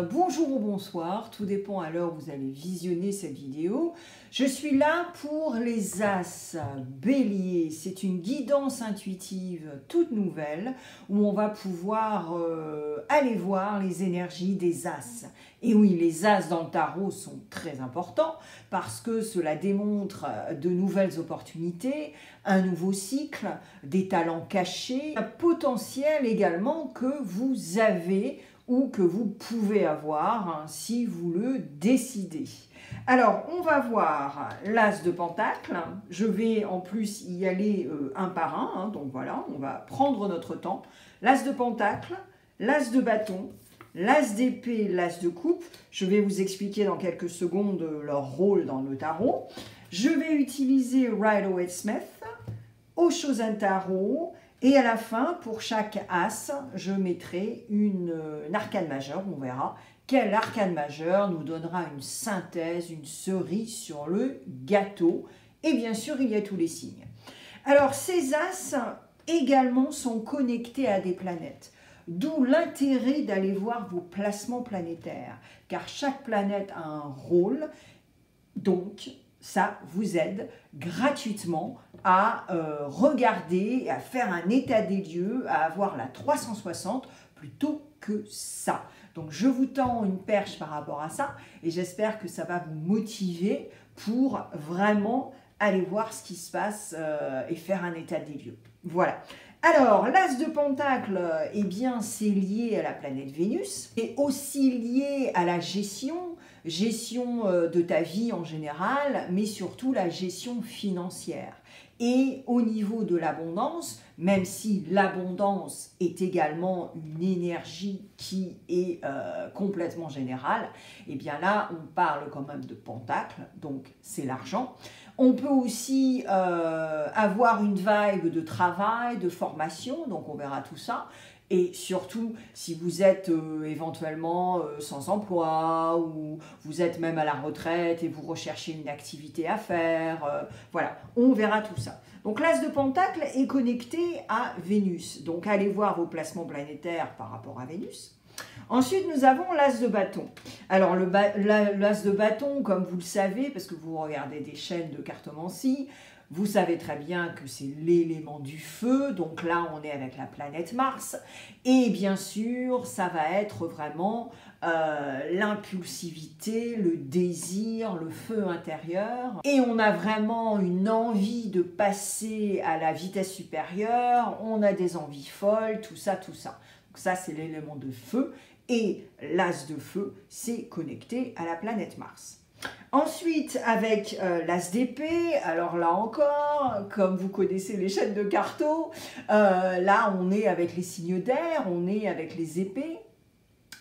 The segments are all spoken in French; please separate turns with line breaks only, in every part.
bonjour ou bonsoir, tout dépend à l'heure où vous allez visionner cette vidéo. Je suis là pour les As Bélier. C'est une guidance intuitive toute nouvelle où on va pouvoir aller voir les énergies des As. Et oui, les As dans le tarot sont très importants parce que cela démontre de nouvelles opportunités, un nouveau cycle, des talents cachés, un potentiel également que vous avez ou que vous pouvez avoir si vous le décidez. Alors, on va voir l'As de Pentacle. Je vais en plus y aller un par un, donc voilà, on va prendre notre temps. L'As de Pentacle, l'As de Bâton, l'As d'épée, l'As de coupe. Je vais vous expliquer dans quelques secondes leur rôle dans le tarot. Je vais utiliser Rider-Waite-Smith, Osho-Zen Tarot, et à la fin, pour chaque As, je mettrai une arcane majeure. On verra quel arcane majeur nous donnera une synthèse, une cerise sur le gâteau. Et bien sûr, il y a tous les signes. Alors, ces As également sont connectés à des planètes. D'où l'intérêt d'aller voir vos placements planétaires, car chaque planète a un rôle, donc ça vous aide gratuitement à regarder, à faire un état des lieux, à avoir la 360 plutôt que ça. Donc je vous tends une perche par rapport à ça et j'espère que ça va vous motiver pour vraiment aller voir ce qui se passe et faire un état des lieux. Voilà. Alors, l'As de Pentacle, eh bien, c'est lié à la planète Vénus et aussi lié à la gestion de ta vie en général, mais surtout la gestion financière. Et au niveau de l'abondance, même si l'abondance est également une énergie qui est complètement générale, eh bien là, on parle quand même de pentacle, donc c'est l'argent. On peut aussi avoir une vibe de travail, de formation, donc on verra tout ça. Et surtout, si vous êtes éventuellement sans emploi ou vous êtes même à la retraite et vous recherchez une activité à faire, voilà, on verra tout ça. Donc l'As de Pentacle est connecté à Vénus. Donc allez voir vos placements planétaires par rapport à Vénus. Ensuite, nous avons l'As de Bâton. Alors, l'As de Bâton, comme vous le savez, parce que vous regardez des chaînes de cartomancie, vous savez très bien que c'est l'élément du feu, donc là on est avec la planète Mars, et bien sûr ça va être vraiment l'impulsivité, le désir, le feu intérieur, et on a vraiment une envie de passer à la vitesse supérieure, on a des envies folles, tout ça, tout ça. Donc ça c'est l'élément de feu, et l'As de feu c'est connecté à la planète Mars. Ensuite, avec l'As d'épée, alors là encore, comme vous connaissez les chaînes de carto, là on est avec les signes d'air, on est avec les épées,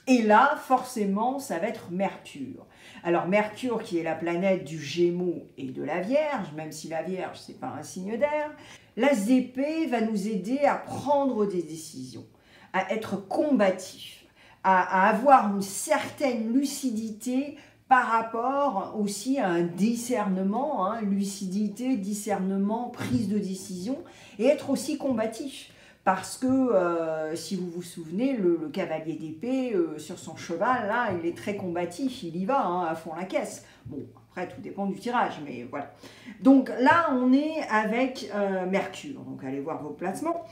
et là forcément ça va être Mercure. Alors Mercure qui est la planète du Gémeaux et de la Vierge, même si la Vierge c'est pas un signe d'air, l'As d'épée va nous aider à prendre des décisions, à être combatif, à avoir une certaine lucidité par rapport aussi à un discernement, lucidité, discernement, prise de décision, et être aussi combatif. Parce que, si vous vous souvenez, le cavalier d'épée, sur son cheval, là, il est très combatif, il y va à fond la caisse. Bon, après, tout dépend du tirage, mais voilà. Donc là, on est avec Mercure, donc allez voir vos placements.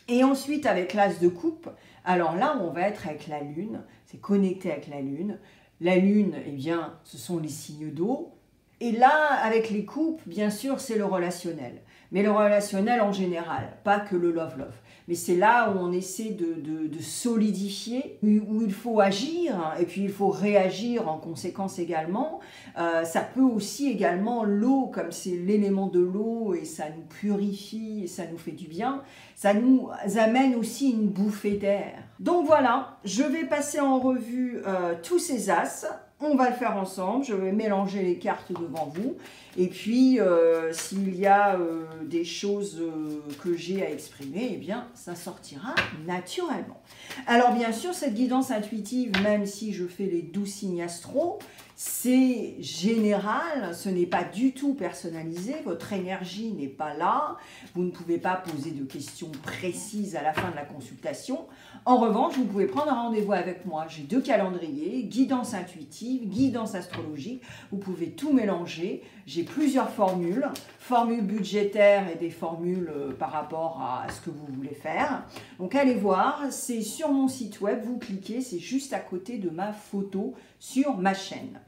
Et ensuite, avec l'As de coupe, alors là, on va être avec la Lune, c'est connecté avec la Lune. La Lune, eh bien, ce sont les signes d'eau. Et là, avec les coupes, bien sûr, c'est le relationnel. Mais le relationnel en général, pas que le love-love. Mais c'est là où on essaie de solidifier, où il faut agir, et puis il faut réagir en conséquence également. Ça peut aussi également, l'eau, comme c'est l'élément de l'eau, et ça nous purifie, et ça nous fait du bien, ça nous amène aussi une bouffée d'air. Donc voilà, je vais passer en revue tous ces As. On va le faire ensemble, je vais mélanger les cartes devant vous. Et puis, s'il y a des choses que j'ai à exprimer, eh bien, ça sortira naturellement. Alors, bien sûr, cette guidance intuitive, même si je fais les 12 signes astro, c'est général, ce n'est pas du tout personnalisé, votre énergie n'est pas là, vous ne pouvez pas poser de questions précises à la fin de la consultation. En revanche, vous pouvez prendre un rendez-vous avec moi. J'ai 2 calendriers, guidance intuitive, guidance astrologique. Vous pouvez tout mélanger. J'ai plusieurs formules, formules budgétaires et des formules par rapport à ce que vous voulez faire. Donc allez voir, c'est sur mon site web, vous cliquez, c'est juste à côté de ma photo sur ma chaîne.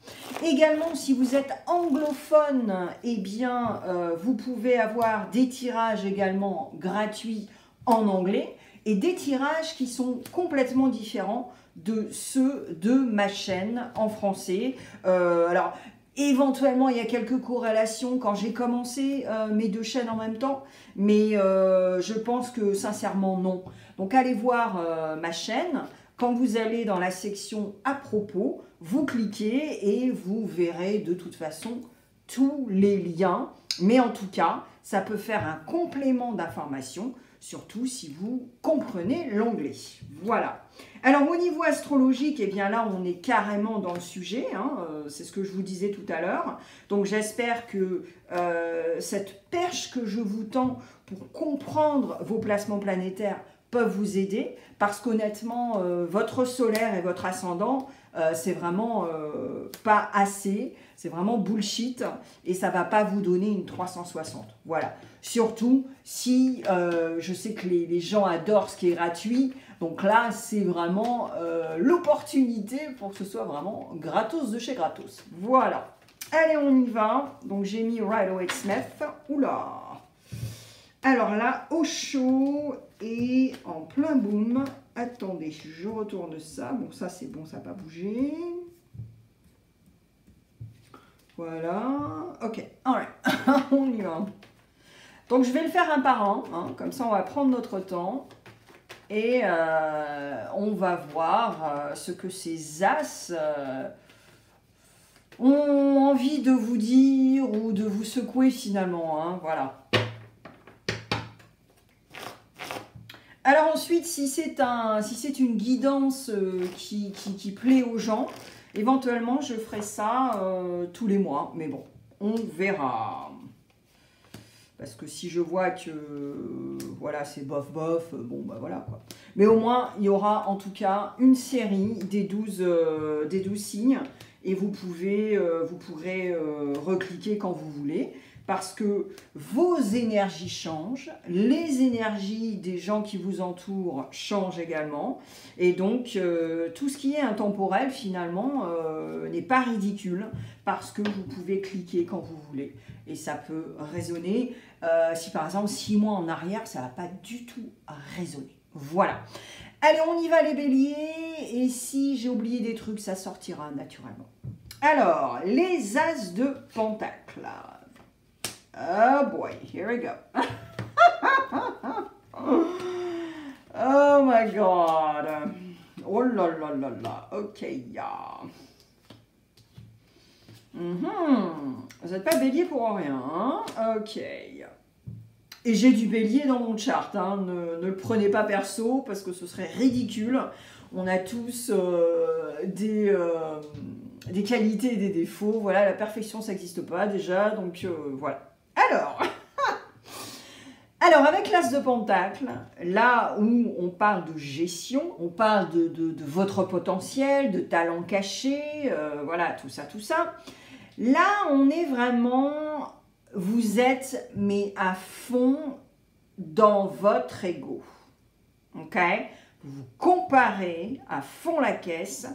Également, si vous êtes anglophone, eh bien, vous pouvez avoir des tirages également gratuits en anglais et des tirages qui sont complètement différents de ceux de ma chaîne en français. Alors, éventuellement, il y a quelques corrélations quand j'ai commencé mes 2 chaînes en même temps, mais je pense que sincèrement, non. Donc, allez voir ma chaîne. Quand vous allez dans la section « À propos », vous cliquez et vous verrez de toute façon tous les liens. Mais en tout cas, ça peut faire un complément d'information, surtout si vous comprenez l'anglais. Voilà. Alors, au niveau astrologique, eh bien là, on est carrément dans le sujet. Hein, c'est ce que je vous disais tout à l'heure. Donc, j'espère que cette perche que je vous tends pour comprendre vos placements planétaires peuvent vous aider. Parce qu'honnêtement, votre solaire et votre ascendant, c'est vraiment pas assez. C'est vraiment bullshit et ça ne va pas vous donner une 360. Voilà. Surtout si je sais que les gens adorent ce qui est gratuit. Donc là, c'est vraiment l'opportunité pour que ce soit vraiment gratos de chez gratos. Voilà. Allez, on y va. Donc j'ai mis Rider Waite Smith. Oula. Alors là, au chaud et en plein boom. Attendez, je retourne ça. Bon, ça c'est bon, ça n'a pas bougé. Voilà. Ok, alright. On y va. Donc, je vais le faire un par un. Hein. Comme ça, on va prendre notre temps. Et on va voir ce que ces as ont envie de vous dire ou de vous secouer finalement. Hein. Voilà. Alors ensuite, si c'est une guidance qui plaît aux gens, éventuellement je ferai ça tous les mois. Mais bon, on verra. Parce que si je vois que voilà, c'est bof bof, bon bah voilà quoi. Mais au moins, il y aura en tout cas une série des 12 signes. Et vous pourrez recliquer quand vous voulez. Parce que vos énergies changent, les énergies des gens qui vous entourent changent également. Et donc, tout ce qui est intemporel, finalement, n'est pas ridicule parce que vous pouvez cliquer quand vous voulez. Et ça peut résonner. Si par exemple, 6 mois en arrière, ça ne va pas du tout résonner. Voilà. Allez, on y va les béliers. Et si j'ai oublié des trucs, ça sortira naturellement. Alors, les as de pentacle. Oh boy, here we go. Oh my god. Oh là là là là. Ok, yeah. Vous n'êtes pas bélier pour rien. Hein? Ok. Et j'ai du bélier dans mon chart. Hein. Ne le prenez pas perso parce que ce serait ridicule. On a tous des qualités et des défauts. Voilà, la perfection, ça n'existe pas déjà. Donc voilà. Alors, avec l'as de pentacle, là où on parle de gestion, on parle de votre potentiel, de talent caché, voilà, tout ça. Là, on est vraiment, vous êtes, mais à fond dans votre ego, ok? Vous vous comparez à fond la caisse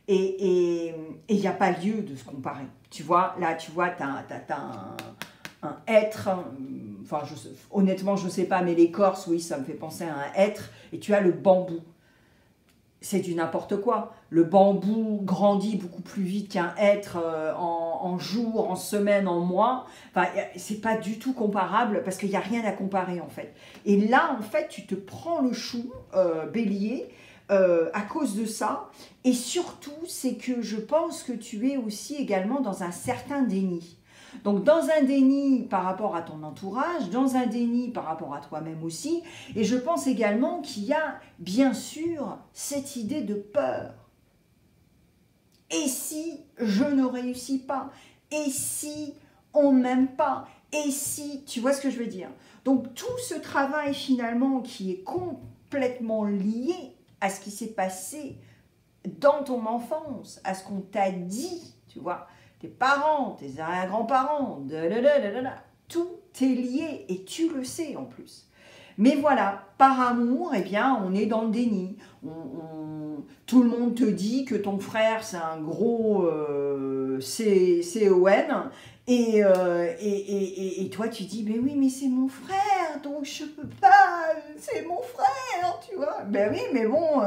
et il n'y a pas lieu de se comparer. Tu vois, là, tu vois, t'as un être, enfin honnêtement je ne sais pas, mais l'écorce, oui, ça me fait penser à un être, et tu as le bambou. C'est du n'importe quoi. Le bambou grandit beaucoup plus vite qu'un être en jours, en semaines, en mois. Enfin, c'est pas du tout comparable parce qu'il n'y a rien à comparer en fait. Et là, en fait, tu te prends le chou, bélier, à cause de ça. Et surtout, c'est que je pense que tu es aussi également dans un certain déni. Donc, dans un déni par rapport à ton entourage, dans un déni par rapport à toi-même aussi. Et je pense également qu'il y a, bien sûr, cette idée de peur. Et si je ne réussis pas? Et si on ne m'aime pas? Et si, tu vois ce que je veux dire? Donc, tout ce travail finalement qui est complètement lié à ce qui s'est passé dans ton enfance, à ce qu'on t'a dit, tu vois, tes parents, tes arrière-grands-parents, tout est lié et tu le sais en plus. Mais voilà, par amour, eh bien, on est dans le déni. Tout le monde te dit que ton frère, c'est un gros CON. Et toi, tu dis, mais oui, mais c'est mon frère, donc je peux pas, c'est mon frère, tu vois. Ben oui, mais bon,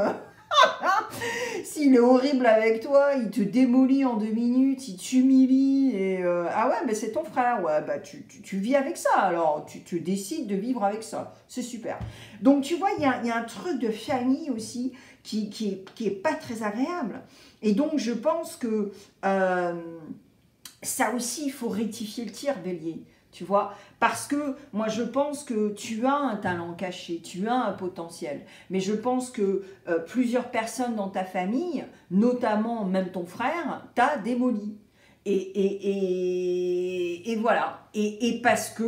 s'il est horrible avec toi, il te démolit en 2 minutes, il t'humilie, et ah ouais, mais c'est ton frère, ouais, bah tu vis avec ça, alors tu décides de vivre avec ça, c'est super. Donc tu vois, il y a un truc de famille aussi qui est pas très agréable. Et donc je pense que ça aussi, il faut rectifier le tir, Bélier. Tu vois, parce que moi je pense que tu as un talent caché, tu as un potentiel, mais je pense que plusieurs personnes dans ta famille, notamment même ton frère, t'a démoli. Et voilà. Et parce que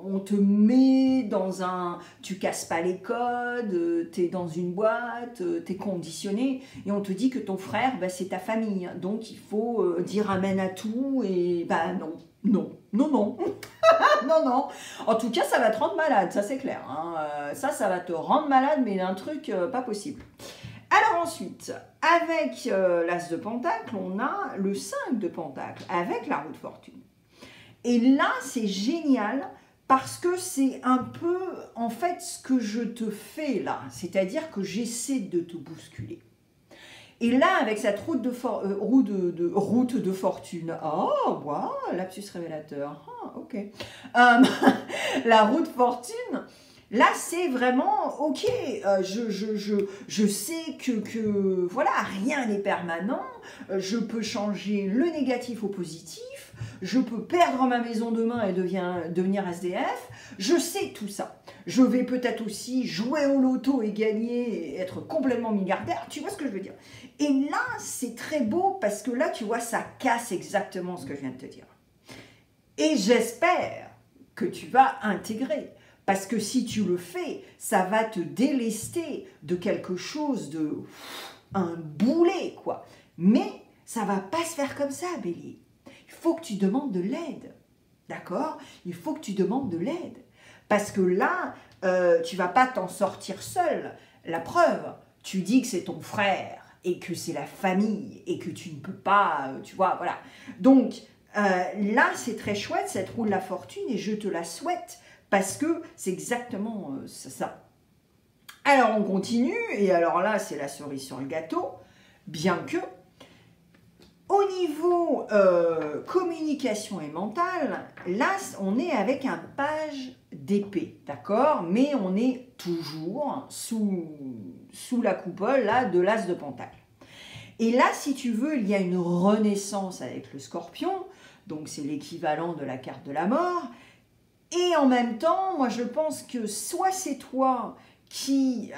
on te met dans un... Tu casses pas les codes, tu es dans une boîte, tu es conditionné, et on te dit que ton frère, bah, c'est ta famille. Donc il faut dire amen à tout, et bah non. Non, non, non, non, non. En tout cas, ça va te rendre malade, ça c'est clair. Hein. Ça va te rendre malade, mais d'un truc pas possible. Alors ensuite, avec l'As de Pentacle, on a le 5 de Pentacle, avec la roue de fortune. Et là, c'est génial, parce que c'est un peu, en fait, ce que je te fais là. C'est-à-dire que j'essaie de te bousculer. Et là, avec cette route de fortune, oh, wow, lapsus révélateur, ah, ok. La route fortune, là, c'est vraiment, ok, je sais que, voilà, rien n'est permanent, je peux changer le négatif au positif, je peux perdre ma maison demain et devenir SDF, je sais tout ça. Je vais peut-être aussi jouer au loto et gagner et être complètement milliardaire, tu vois ce que je veux dire. Et là, c'est très beau parce que là, tu vois, ça casse exactement ce que je viens de te dire. Et j'espère que tu vas intégrer. Parce que si tu le fais, ça va te délester de quelque chose de... un boulet, quoi. Mais ça va pas se faire comme ça, Bélier. Il faut que tu demandes de l'aide. D'accord? Il faut que tu demandes de l'aide. Parce que là, tu vas pas t'en sortir seul. La preuve, tu dis que c'est ton frère et que c'est la famille et que tu ne peux pas, tu vois, voilà. Donc, là, c'est très chouette, cette roue de la fortune, et je te la souhaite parce que c'est exactement ça. Alors, on continue, et alors là, c'est la cerise sur le gâteau, bien que, au niveau communication et mental, là, on est avec un page d'épée, d'accord? Mais on est toujours sous la coupole là, de l'As de Pentacle. Et là, si tu veux, il y a une renaissance avec le Scorpion, donc c'est l'équivalent de la carte de la mort. Et en même temps, moi je pense que soit c'est toi qui...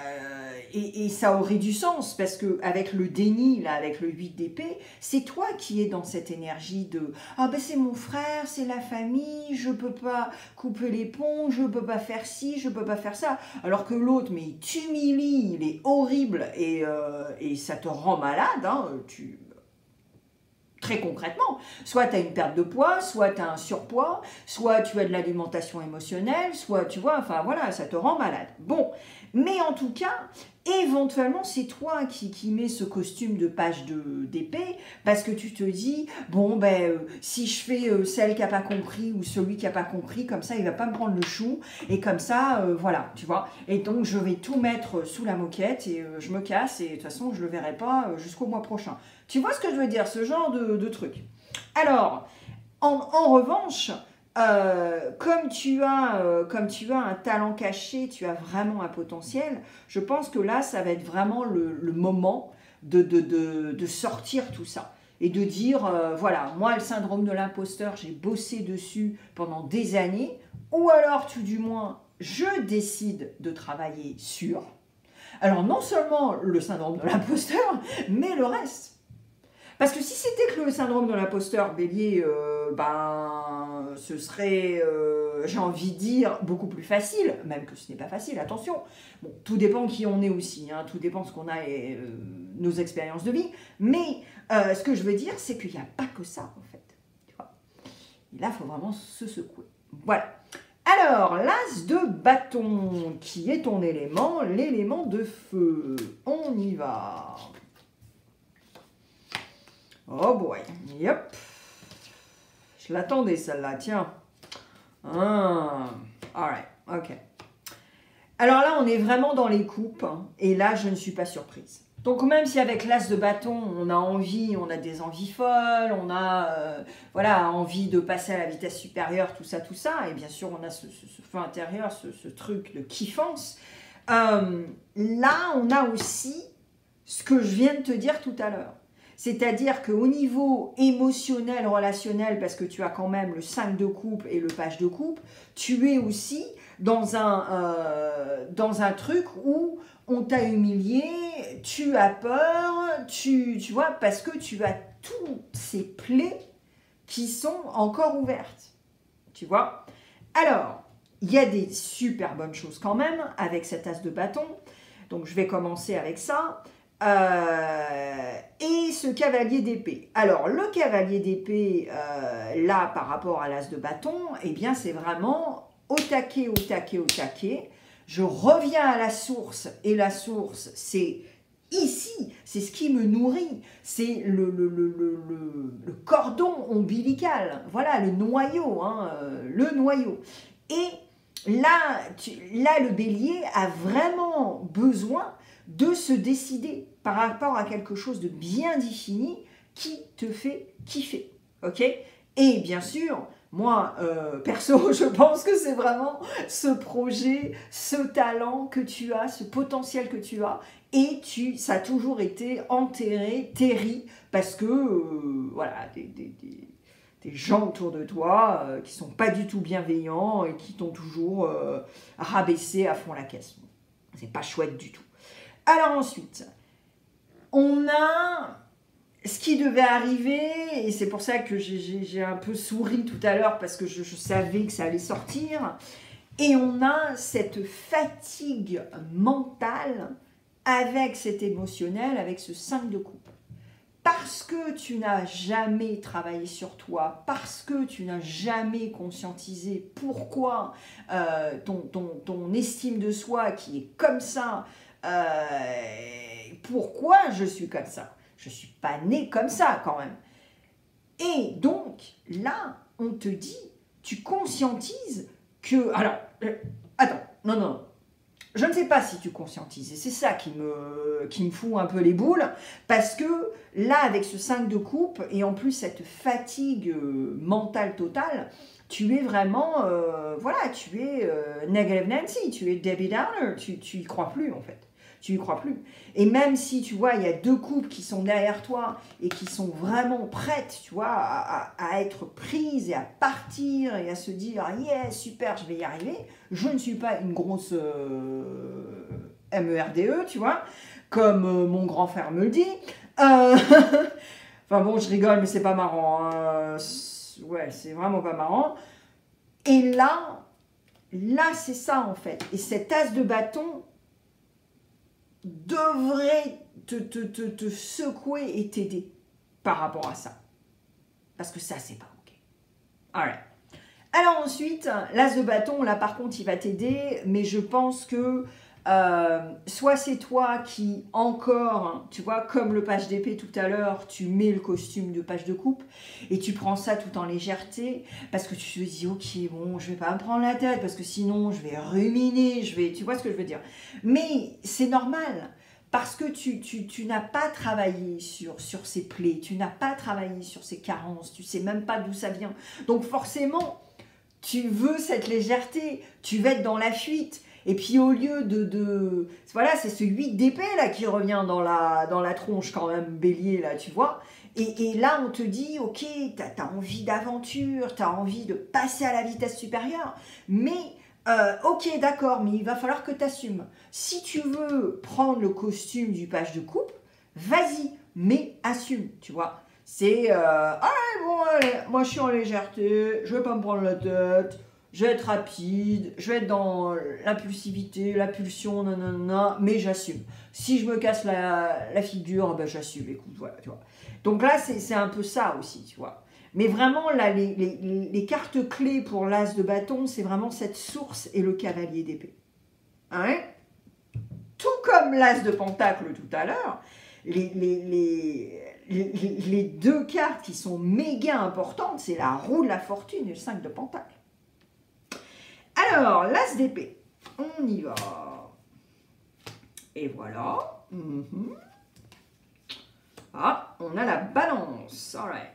et ça aurait du sens, parce qu'avec le déni, là, avec le 8 d'épée, c'est toi qui es dans cette énergie de « Ah ben c'est mon frère, c'est la famille, je peux pas couper les ponts, je peux pas faire ci, je peux pas faire ça. » Alors que l'autre, mais il t'humilie, il est horrible, et ça te rend malade, hein, très concrètement, soit tu as une perte de poids, soit tu as un surpoids, soit tu as de l'alimentation émotionnelle, soit tu vois, enfin voilà, ça te rend malade. Bon, mais en tout cas, éventuellement, c'est toi qui mets ce costume de page d'épée, parce que tu te dis, bon, ben, si je fais celle qui n'a pas compris ou celui qui n'a pas compris, comme ça, il ne va pas me prendre le chou, et comme ça, voilà, tu vois. Et donc, je vais tout mettre sous la moquette, et je me casse, et de toute façon, je ne le verrai pas jusqu'au mois prochain. Tu vois ce que je veux dire, ce genre de truc. Alors, en revanche, comme tu as un talent caché, tu as vraiment un potentiel, je pense que là, ça va être vraiment le moment de sortir tout ça. Et de dire, voilà, moi, le syndrome de l'imposteur, j'ai bossé dessus pendant des années, ou alors, tout du moins, je décide de travailler sur. Alors, non seulement le syndrome de l'imposteur, mais le reste. Parce que si c'était que le syndrome de l'imposteur bélier, ben, ce serait, j'ai envie de dire, beaucoup plus facile, même que ce n'est pas facile, attention. Bon, tout dépend qui on est aussi, hein, tout dépend de ce qu'on a et nos expériences de vie. Mais ce que je veux dire, c'est qu'il n'y a pas que ça, en fait. Tu vois. Et là, il faut vraiment se secouer. Voilà. Alors, l'as de bâton, qui est ton élément, l'élément de feu. On y va. Oh boy, yep. Je l'attendais celle-là, tiens. Alright, ok. Alors là, on est vraiment dans les coupes, hein, et là, je ne suis pas surprise. Donc même si avec l'as de bâton, on a envie, on a des envies folles, on a voilà, envie de passer à la vitesse supérieure, tout ça, et bien sûr, on a ce feu intérieur, ce truc de kiffance. Là, on a aussi ce que je viens de te dire tout à l'heure. C'est-à-dire qu'au niveau émotionnel, relationnel, parce que tu as quand même le 5 de coupe et le page de coupe, tu es aussi dans un truc où on t'a humilié, tu as peur, tu vois, parce que tu as toutes ces plaies qui sont encore ouvertes. Tu vois? Alors, il y a des super bonnes choses quand même avec cet as de bâton. Donc, je vais commencer avec ça. Et ce cavalier d'épée. Alors, le cavalier d'épée, là, par rapport à l'as de bâton, eh bien, c'est vraiment au taquet, au taquet, au taquet. Je reviens à la source, et la source, c'est ici, c'est ce qui me nourrit, c'est le cordon ombilical, voilà, le noyau, hein, le noyau. Et là, le bélier a vraiment besoin de se décider par rapport à quelque chose de bien défini qui te fait kiffer, ok? Et bien sûr, moi, perso, je pense que c'est vraiment ce projet, ce talent que tu as, ce potentiel que tu as, et ça a toujours été enterré, terri, parce que, voilà, des gens autour de toi qui sont pas du tout bienveillants et qui t'ont toujours rabaissé à fond la caisse. C'est pas chouette du tout. Alors ensuite, on a ce qui devait arriver, et c'est pour ça que j'ai un peu souri tout à l'heure, parce que je savais que ça allait sortir, et on a cette fatigue mentale avec cet émotionnel, avec ce 5 de coupe. Parce que tu n'as jamais travaillé sur toi, parce que tu n'as jamais conscientisé pourquoi ton estime de soi qui est comme ça, pourquoi je suis comme ça. Je ne suis pas née comme ça quand même. Et donc, là, on te dit, tu conscientises que... Alors, attends, non. Je ne sais pas si tu conscientises, et c'est ça qui me fout un peu les boules, parce que là, avec ce 5 de coupe, et en plus cette fatigue mentale totale, tu es vraiment, voilà, tu es Negative Nancy, tu es Debbie Downer, tu y crois plus en fait. Tu y crois plus. Et même si, tu vois, il y a 2 coupes qui sont derrière toi et qui sont vraiment prêtes, tu vois, à être prises et à partir et à se dire « Yeah, super, je vais y arriver », je ne suis pas une grosse MERDE, tu vois, comme mon grand frère me le dit. Enfin bon, je rigole, mais c'est pas marrant. Hein. Ouais, c'est vraiment pas marrant. Et là, c'est ça en fait. Et cet as de bâton devrait te secouer et t'aider par rapport à ça. Parce que ça, c'est pas OK. Alright. Alors ensuite, l'as de bâton, là par contre, il va t'aider, mais je pense que soit c'est toi qui, encore, hein, tu vois, comme le page d'épée tout à l'heure, tu mets le costume de page de coupe et tu prends ça tout en légèreté parce que tu te dis, ok, bon, je vais pas me prendre la tête parce que sinon je vais ruminer, tu vois ce que je veux dire. Mais c'est normal parce que tu n'as pas travaillé sur ces plaies, tu n'as pas travaillé sur ces carences, tu sais même pas d'où ça vient. Donc forcément, tu veux cette légèreté, tu vas être dans la fuite. Et puis au lieu voilà, c'est ce 8 d'épée là qui revient dans la tronche quand même, bélier là, tu vois. Et là on te dit, ok, t'as envie d'aventure, t'as envie de passer à la vitesse supérieure, mais ok d'accord, mais il va falloir que t'assumes. Si tu veux prendre le costume du page de coupe, vas-y, mais assume, tu vois. C'est, allez, bon, allez, moi je suis en légèreté, je vais pas me prendre la tête, je vais être rapide, je vais être dans l'impulsivité, la pulsion, nanana, mais j'assume. Si je me casse la figure, ben j'assume, écoute, voilà, tu vois. Donc là, c'est un peu ça aussi, tu vois. Mais vraiment, là, les cartes clés pour l'as de bâton, c'est vraiment cette source et le cavalier d'épée. Hein? Tout comme l'as de pentacle tout à l'heure, les deux cartes qui sont méga importantes, c'est la roue de la fortune et le 5 de pentacle. Alors, l'as d'épée, on y va. Et voilà. Ah, on a la balance. Alright.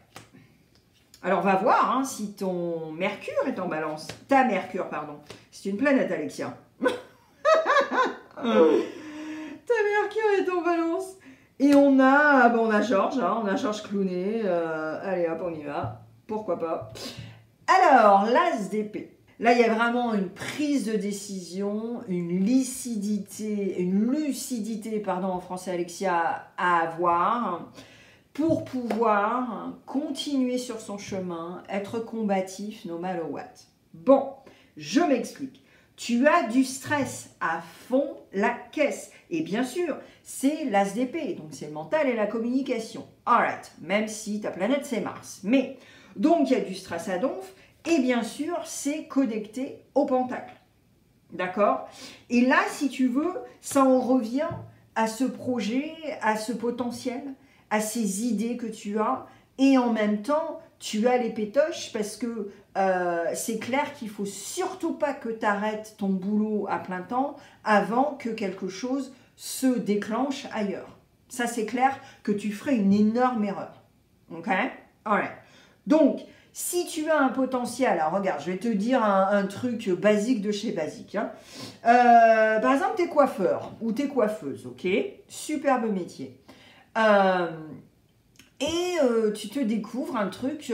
Alors, on va voir hein, si ton Mercure est en balance. Ta Mercure, pardon. C'est une planète, Alexia. Ta Mercure est en balance. Et on a Georges, hein, on a Georges Clooney. Allez hop, on y va. Pourquoi pas. Alors, l'as d'épée. Là, il y a vraiment une prise de décision, une lucidité, pardon, en français, Alexia, à avoir pour pouvoir continuer sur son chemin, être combatif, no matter what. Bon, je m'explique. Tu as du stress à fond la caisse. Et bien sûr, c'est l'as d'épée, donc c'est le mental et la communication. Alright, même si ta planète c'est Mars. Mais, donc il y a du stress à donf, et bien sûr, c'est connecté au pentacle. D'accord? Et là, si tu veux, ça en revient à ce projet, à ce potentiel, à ces idées que tu as, et en même temps, tu as les pétoches parce que c'est clair qu'il ne faut surtout pas que tu arrêtes ton boulot à plein temps avant que quelque chose se déclenche ailleurs. Ça, c'est clair que tu ferais une énorme erreur. Ok? Alright. Donc, si tu as un potentiel, alors regarde, je vais te dire un truc basique de chez basique. Hein. Par exemple, tu es coiffeur ou tu es coiffeuse, ok? Superbe métier. Tu te découvres un truc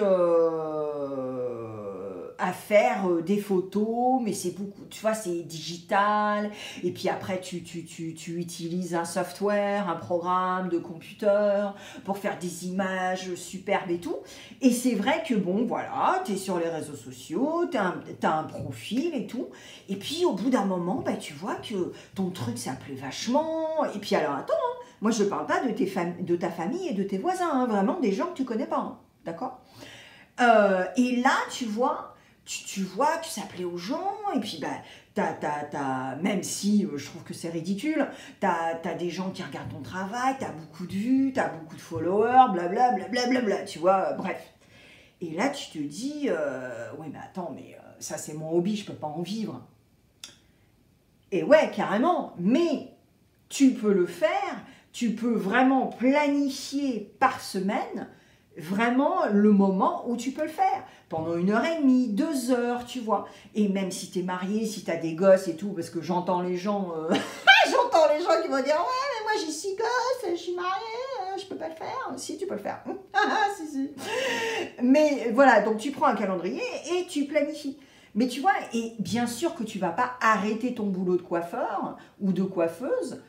à faire des photos, mais c'est beaucoup, tu vois, c'est digital. Et puis après, tu utilises un software, un programme de computer pour faire des images superbes et tout. Et c'est vrai que bon, voilà, tu es sur les réseaux sociaux, tu as un profil et tout. Et puis au bout d'un moment, bah, tu vois que ton truc, ça plaît vachement. Et puis alors, attends, hein, moi je ne parle pas de ta famille et de tes voisins, hein, vraiment des gens que tu ne connais pas, hein, d'accord? Et là, tu vois que ça plaît aux gens, et puis même si je trouve que c'est ridicule, t'as des gens qui regardent ton travail, t'as beaucoup de vues, t'as beaucoup de followers, blablabla, blablabla, tu vois, bref. Et là, tu te dis, oui, mais attends, mais ça c'est mon hobby, je peux pas en vivre. Et ouais, carrément, mais tu peux le faire, tu peux vraiment planifier par semaine, vraiment le moment où tu peux le faire. Pendant 1h30, 2 heures, tu vois. Et même si tu es marié, si tu as des gosses et tout, parce que j'entends les gens j'entends les gens qui vont dire « Ouais, mais moi j'ai 6 gosses, je suis mariée, je peux pas le faire. » Si, tu peux le faire. Si, si. Mais voilà, donc tu prends un calendrier et tu planifies. Mais tu vois, et bien sûr que tu vas pas arrêter ton boulot de coiffeur ou de coiffeuse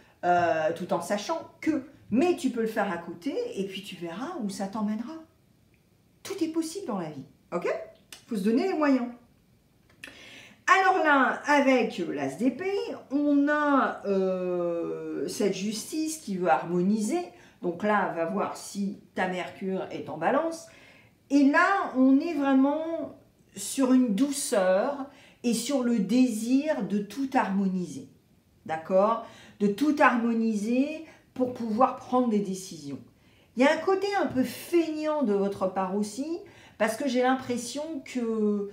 tout en sachant que... Mais tu peux le faire à côté et puis tu verras où ça t'emmènera. Tout est possible dans la vie, ok? Il faut se donner les moyens. Alors là, avec l'as d'épée, on a cette justice qui veut harmoniser. Donc là, on va voir si ta Mercure est en balance. Et là, on est vraiment sur une douceur et sur le désir de tout harmoniser. D'accord? De tout harmoniser pour pouvoir prendre des décisions. Il y a un côté un peu feignant de votre part aussi, parce que j'ai l'impression que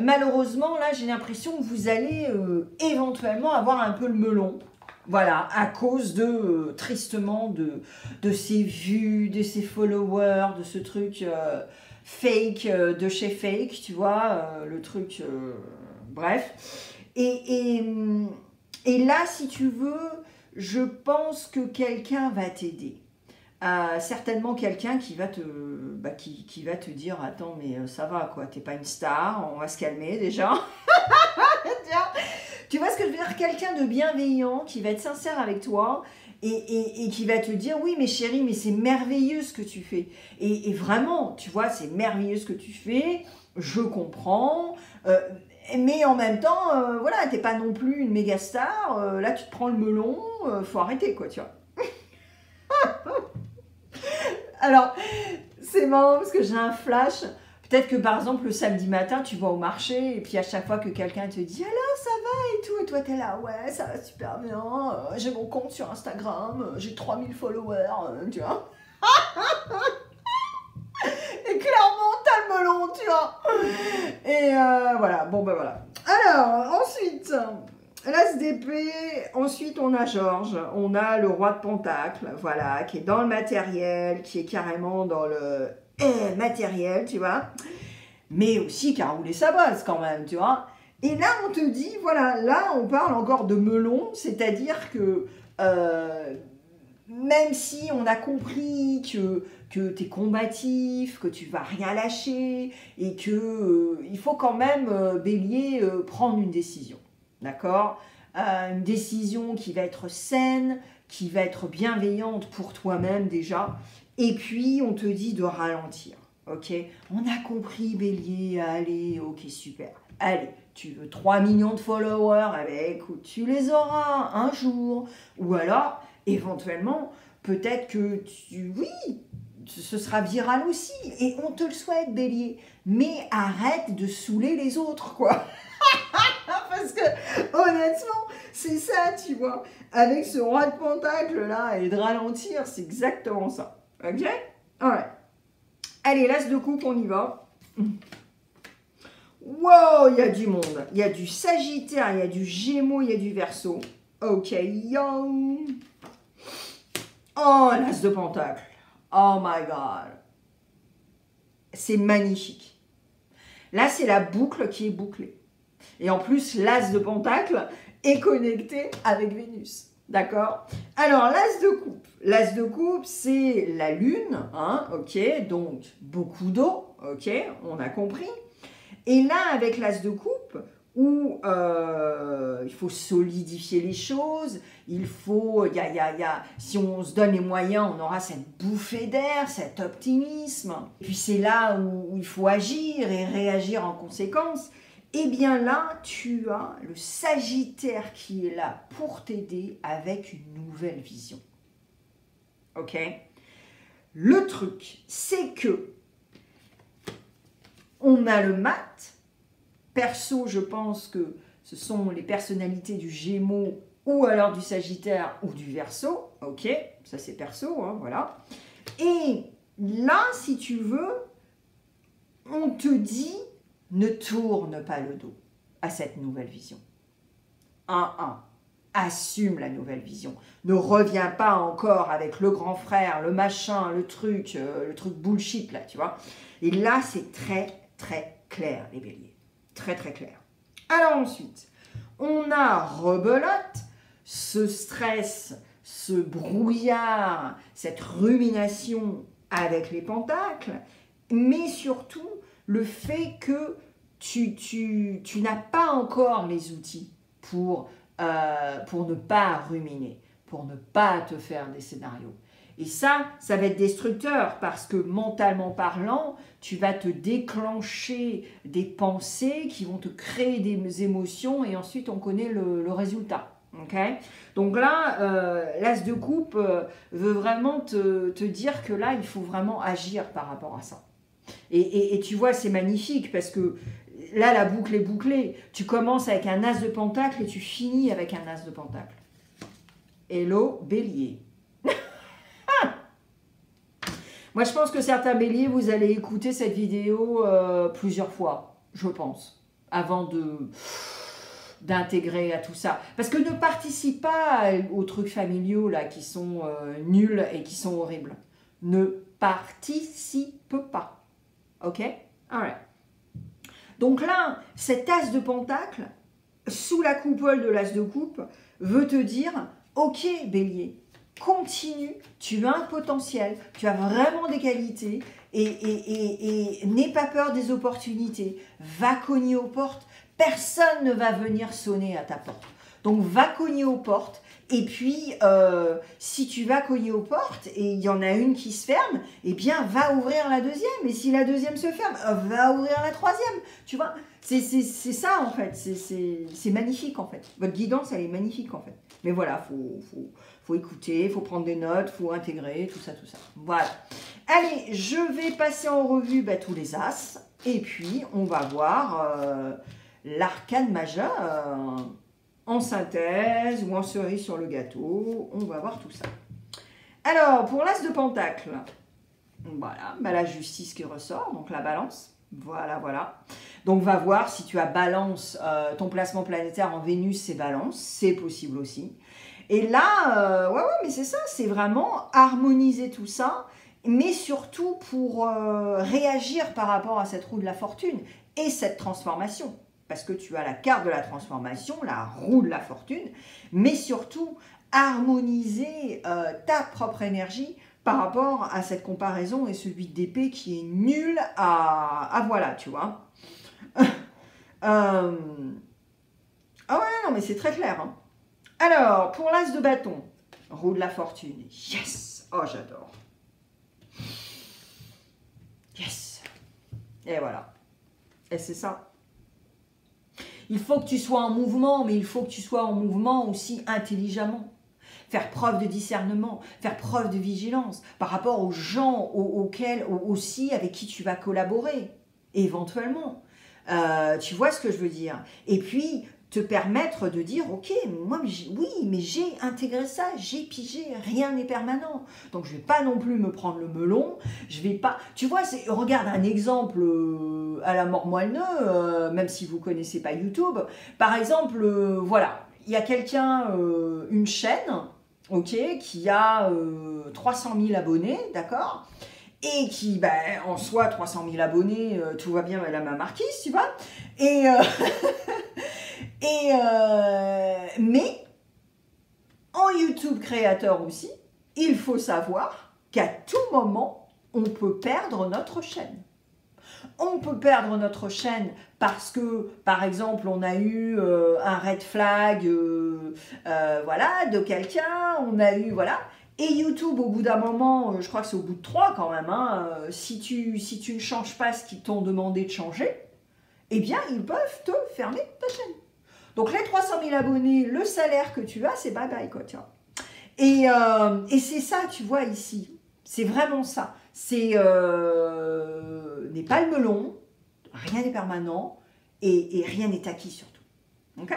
malheureusement, là, j'ai l'impression que vous allez éventuellement avoir un peu le melon. Voilà, à cause de, tristement, de ces vues, de ces followers, de ce truc fake, de chez fake, tu vois, le truc, bref. Et là, si tu veux, je pense que quelqu'un va t'aider. Certainement quelqu'un qui va te dire « Attends, mais ça va, quoi, t'es pas une star, on va se calmer déjà. » Tu vois ce que je veux dire? Quelqu'un de bienveillant qui va être sincère avec toi et qui va te dire, oui, mais chérie, mais c'est merveilleux ce que tu fais. Et vraiment, tu vois, c'est merveilleux ce que tu fais, je comprends, mais en même temps, voilà, t'es pas non plus une méga star, là tu te prends le melon, faut arrêter, quoi, tu vois. Alors, c'est marrant parce que j'ai un flash. Peut-être que par exemple le samedi matin tu vas au marché et puis à chaque fois que quelqu'un te dit alors ça va et tout, et toi t'es là ouais ça va super bien, j'ai mon compte sur Instagram, j'ai 3000 followers, tu vois. Et clairement t'as le melon, tu vois. Et voilà, bon ben voilà. Alors ensuite, l'As d'épée, ensuite on a Georges, on a le roi de Pentacle, voilà, qui est dans le matériel, qui est carrément dans le matériel, tu vois, mais aussi qui a roulé sa bosse quand même, tu vois. Et là, on te dit, voilà, là, on parle encore de melon, c'est-à-dire que même si on a compris que tu es combatif, que tu vas rien lâcher, et que il faut quand même, Bélier, prendre une décision, d'accord, une décision qui va être saine, qui va être bienveillante pour toi-même déjà, et puis on te dit de ralentir, ok. On a compris, Bélier, allez, ok, super, allez, tu veux 3 millions de followers, allez, écoute, tu les auras un jour, ou alors, éventuellement, peut-être que oui, ce sera viral aussi, et on te le souhaite, Bélier, mais arrête de saouler les autres, quoi. Parce que, honnêtement, c'est ça, tu vois, avec ce roi de pentacle là, et de ralentir, c'est exactement ça, ok. Ouais. Allez, l'as de coupe, on y va. Wow, il y a du monde, il y a du Sagittaire, il y a du Gémeaux, il y a du Verseau, ok, yo. Oh, l'as de pentacle. Oh my God. C'est magnifique. Là, c'est la boucle qui est bouclée. Et en plus, l'as de pentacle est connecté avec Vénus. D'accord? Alors, l'as de coupe. L'as de coupe, c'est la lune. Hein, ok? Donc, beaucoup d'eau. Ok? On a compris. Et là, avec l'as de coupe, où il faut solidifier les choses, il faut, si on se donne les moyens, on aura cette bouffée d'air, cet optimisme. Et puis c'est là où il faut agir et réagir en conséquence. Et bien là, tu as le Sagittaire qui est là pour t'aider avec une nouvelle vision. Ok? Le truc, c'est que on a le mat. Perso, je pense que ce sont les personnalités du Gémeaux ou alors du Sagittaire ou du Verseau. Ok, ça c'est perso, hein, voilà. Et là, si tu veux, on te dit, ne tourne pas le dos à cette nouvelle vision. 1-1. Assume la nouvelle vision. Ne reviens pas encore avec le grand frère, le machin, le truc bullshit, là, tu vois. Et là, c'est très, très clair, les béliers. Très, très clair. Alors ensuite, on a rebelote, ce stress, ce brouillard, cette rumination avec les pentacles, mais surtout le fait que tu n'as pas encore les outils pour ne pas ruminer, pour ne pas te faire des scénarios. Et ça va être destructeur parce que mentalement parlant, tu vas te déclencher des pensées qui vont te créer des émotions et ensuite on connaît le résultat. Okay. Donc là, l'as de coupe veut vraiment te dire que là, il faut vraiment agir par rapport à ça. Et tu vois, c'est magnifique parce que là, la boucle est bouclée. Tu commences avec un as de pentacle et tu finis avec un as de pentacle. Hello, bélier. Moi, je pense que certains béliers, vous allez écouter cette vidéo plusieurs fois, je pense, avant d'intégrer à tout ça. Parce que ne participe pas aux trucs familiaux là, qui sont nuls et qui sont horribles. Ne participe pas. Ok? Alright. Donc là, cet as de pentacle, sous la coupole de l'as de coupe, veut te dire, ok bélier, continue, tu as un potentiel, tu as vraiment des qualités et n'aie pas peur des opportunités. Va cogner aux portes, personne ne va venir sonner à ta porte. Donc va cogner aux portes Et puis, si tu vas cogner aux portes et il y en a une qui se ferme, eh bien, va ouvrir la deuxième. Et si la deuxième se ferme, va ouvrir la troisième. Tu vois, c'est ça, en fait. C'est magnifique, en fait. Votre guidance, elle est magnifique, en fait. Mais voilà, faut écouter, il faut prendre des notes, il faut intégrer, tout ça, tout ça. Voilà. Allez, je vais passer en revue tous les as. Et puis, on va voir l'arcane majeur en synthèse ou en cerise sur le gâteau. On va voir tout ça. Alors, pour l'as de pentacle, voilà, la justice qui ressort, donc la balance. Voilà, voilà. Donc, va voir si tu as balance, ton placement planétaire en Vénus, c'est balance. C'est possible aussi. Et là, ouais, mais c'est ça, c'est vraiment harmoniser tout ça, mais surtout pour réagir par rapport à cette roue de la fortune et cette transformation. Parce que tu as la carte de la transformation, la roue de la fortune, mais surtout harmoniser ta propre énergie par rapport à cette comparaison et celui d'épée qui est nul à voilà, tu vois. Ah ouais, non, mais c'est très clair. Hein. Alors, pour l'as de bâton, roue de la fortune, yes! Oh, j'adore. Yes! Et voilà. Et c'est ça. Il faut que tu sois en mouvement, mais il faut que tu sois en mouvement aussi intelligemment. Faire preuve de discernement, faire preuve de vigilance par rapport aux gens auxquels aussi avec qui tu vas collaborer, éventuellement. Tu vois ce que je veux dire? Et puis, te permettre de dire, ok, moi, oui, mais j'ai intégré ça, j'ai pigé, rien n'est permanent. Donc, je ne vais pas non plus me prendre le melon, je vais pas... Tu vois, regarde un exemple à la mort moelleux, même si vous ne connaissez pas YouTube. Par exemple, voilà, il y a quelqu'un, une chaîne, ok, qui a 300 000 abonnés, d'accord, et qui, en soi, 300 000 abonnés, tout va bien, madame la marquise, tu vois, et... mais en YouTube créateur aussi, il faut savoir qu'à tout moment, on peut perdre notre chaîne. On peut perdre notre chaîne parce que, par exemple, on a eu un red flag voilà, de quelqu'un, on a eu, voilà. Et YouTube, au bout d'un moment, je crois que c'est au bout de 3 quand même, hein, si tu ne changes pas ce qu'ils t'ont demandé de changer, eh bien, ils peuvent te fermer ta chaîne. Donc, les 300 000 abonnés, le salaire que tu as, c'est bye-bye, quoi, tu vois. Et c'est ça, tu vois, ici. C'est vraiment ça. C'est n'est pas le melon, rien n'est permanent, et rien n'est acquis, surtout. Ok?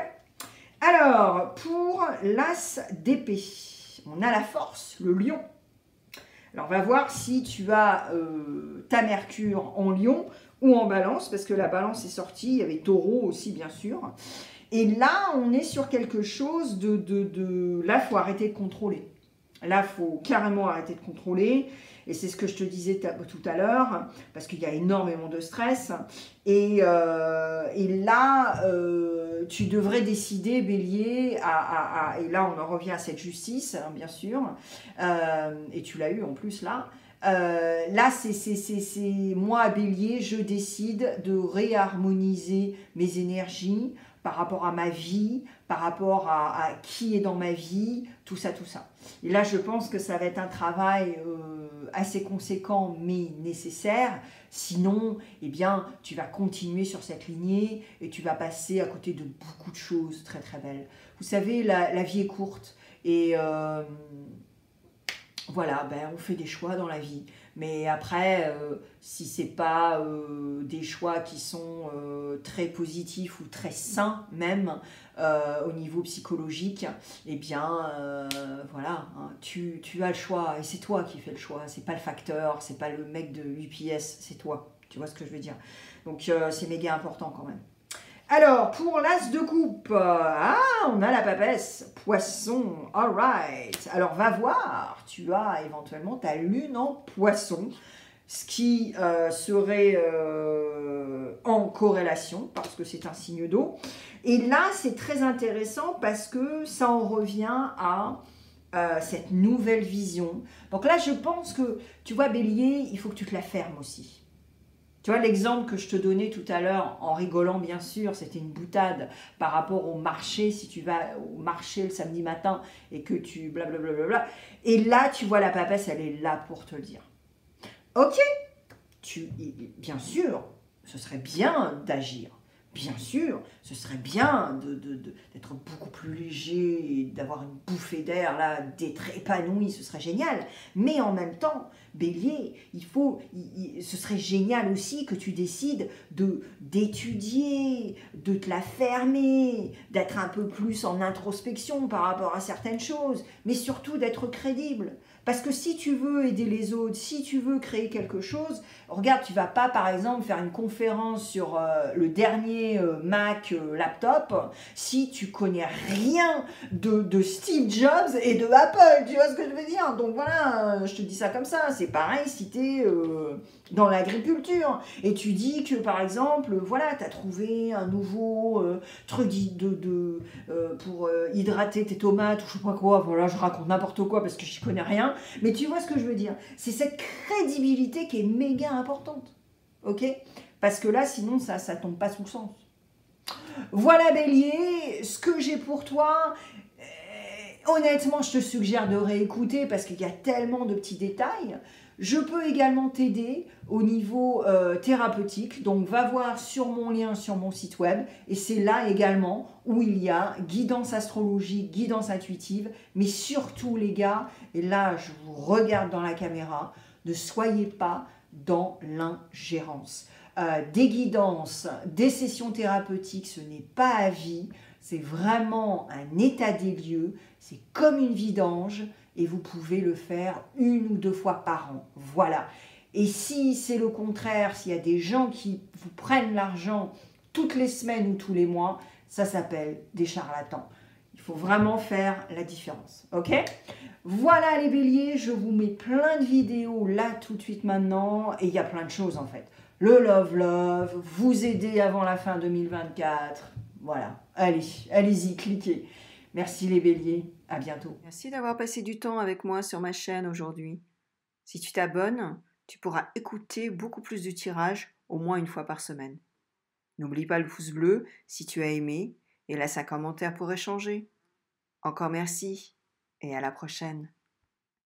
Alors, pour l'as d'épée, on a la force, le lion. Alors, on va voir si tu as ta Mercure en lion ou en balance, parce que la balance est sortie, il y avait taureau aussi, bien sûr. Et là, on est sur quelque chose là, il faut arrêter de contrôler. Là, il faut carrément arrêter de contrôler. Et c'est ce que je te disais tout à l'heure, parce qu'il y a énormément de stress. Et là, tu devrais décider, Bélier, et là, on en revient à cette justice, hein, bien sûr. Et tu l'as eu en plus, là. Là, c'est moi, Bélier, je décide de réharmoniser mes énergies par rapport à ma vie, par rapport à qui est dans ma vie, tout ça, tout ça. Et là, je pense que ça va être un travail assez conséquent, mais nécessaire. Sinon, eh bien, tu vas continuer sur cette lignée et tu vas passer à côté de beaucoup de choses très, très belles. Vous savez, la vie est courte et voilà, on fait des choix dans la vie. Mais après, si ce n'est pas des choix qui sont très positifs ou très sains même au niveau psychologique, eh bien, voilà, hein, tu as le choix et c'est toi qui fais le choix. C'est pas le facteur, c'est pas le mec de UPS, c'est toi. Tu vois ce que je veux dire? Donc, c'est méga important quand même. Alors, pour l'as de coupe, on a la papesse, poisson, alright. Alors, va voir, tu as éventuellement ta lune en poisson, ce qui serait en corrélation, parce que c'est un signe d'eau. Et là, c'est très intéressant parce que ça en revient à cette nouvelle vision. Donc là, je pense que, tu vois, Bélier, il faut que tu te la fermes aussi. Tu vois, l'exemple que je te donnais tout à l'heure, en rigolant bien sûr, c'était une boutade par rapport au marché, si tu vas au marché le samedi matin et que tu blablabla. Et là, tu vois, la papesse, elle est là pour te le dire. Ok, bien sûr, ce serait bien d'agir. Bien sûr, ce serait bien d'être beaucoup plus léger et d'avoir une bouffée d'air, là, d'être épanoui, ce serait génial. Mais en même temps, Bélier, ce serait génial aussi que tu décides d'étudier, de te la fermer, d'être un peu plus en introspection par rapport à certaines choses, mais surtout d'être crédible. Parce que si tu veux aider les autres, si tu veux créer quelque chose, regarde, tu vas pas par exemple faire une conférence sur le dernier Mac laptop si tu connais rien de Steve Jobs et de Apple, tu vois ce que je veux dire? Donc voilà, je te dis ça comme ça, c'est pareil si tu es dans l'agriculture et tu dis que par exemple, voilà, tu as trouvé un nouveau truc pour hydrater tes tomates ou je sais pas quoi, voilà, je raconte n'importe quoi parce que j'y connais rien, mais tu vois ce que je veux dire, c'est cette crédibilité qui est méga importante, ok? Parce que là, sinon, ça tombe pas sous le sens. Voilà Bélier, ce que j'ai pour toi, honnêtement, je te suggère de réécouter parce qu'il y a tellement de petits détails. Je peux également t'aider au niveau thérapeutique, donc va voir sur mon lien sur mon site web et c'est là également où il y a guidance astrologique, guidance intuitive, mais surtout les gars, et là je vous regarde dans la caméra, ne soyez pas dans l'ingérence. Des guidances, des sessions thérapeutiques, ce n'est pas à vie, c'est vraiment un état des lieux, c'est comme une vidange et vous pouvez le faire 1 ou 2 fois par an. Voilà. Et si c'est le contraire, s'il y a des gens qui vous prennent l'argent toutes les semaines ou tous les mois, ça s'appelle des charlatans. Il faut vraiment faire la différence. Ok ? Voilà les béliers, je vous mets plein de vidéos là tout de suite maintenant et il y a plein de choses en fait. Le love, vous aider avant la fin 2024. Voilà, allez-y, cliquez. Merci les béliers, à bientôt. Merci d'avoir passé du temps avec moi sur ma chaîne aujourd'hui. Si tu t'abonnes, tu pourras écouter beaucoup plus de tirages au moins 1 fois par semaine. N'oublie pas le pouce bleu si tu as aimé et laisse un commentaire pour échanger. Encore merci et à la prochaine.